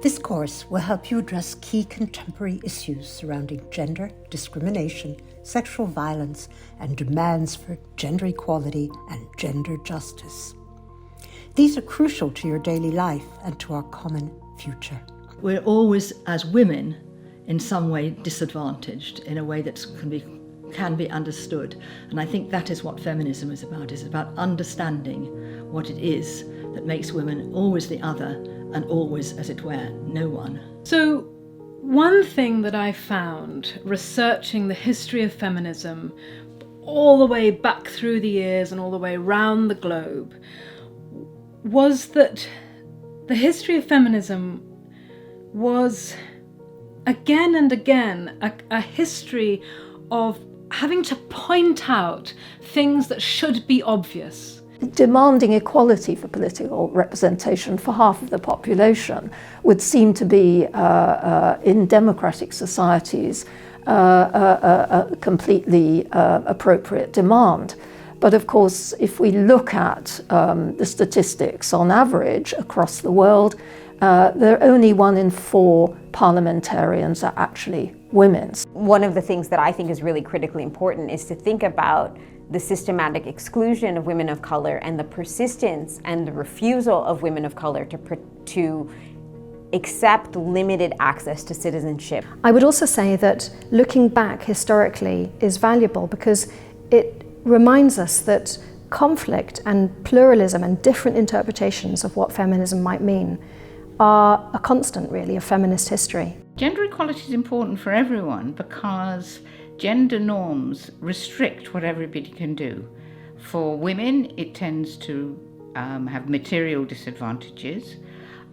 This course will help you address key contemporary issues surrounding gender, discrimination, sexual violence, and demands for gender equality and gender justice. These are crucial to your daily life and to our common future. We're always, as women, in some way disadvantaged in a way that can be understood. And I think that is what feminism is about. It's about understanding what it is that makes women always the other and always, as it were, no one. So one thing that I found researching the history of feminism all the way back through the years and all the way around the globe was that the history of feminism was again and again a history of having to point out things that should be obvious. Demanding equality for political representation for half of the population would seem to be, in democratic societies, a completely appropriate demand. But of course, if we look at the statistics on average across the world, there are only 1 in 4 parliamentarians are actually women. One of the things that I think is really critically important is to think about the systematic exclusion of women of color and the persistence and the refusal of women of color to accept limited access to citizenship. I would also say that looking back historically is valuable because it reminds us that conflict and pluralism and different interpretations of what feminism might mean are a constant, really, of feminist history. Gender equality is important for everyone because gender norms restrict what everybody can do. For women, it tends to have material disadvantages.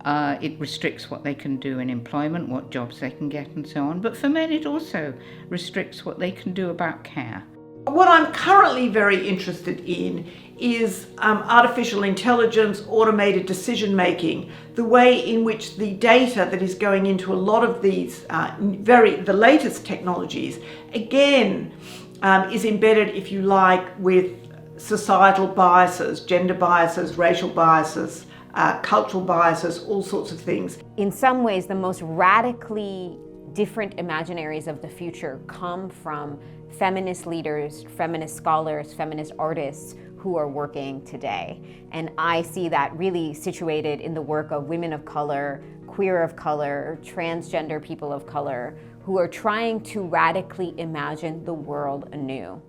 It restricts what they can do in employment, what jobs they can get and so on. But for men, it also restricts what they can do about care. What I'm currently very interested in is artificial intelligence, automated decision making, the way in which the data that is going into a lot of these the latest technologies, again, is embedded, if you like, with societal biases, gender biases, racial biases, cultural biases, all sorts of things. In some ways, the most radically different imaginaries of the future come from feminist leaders, feminist scholars, feminist artists who are working today. And I see that really situated in the work of women of color, queer of color, transgender people of color, who are trying to radically imagine the world anew.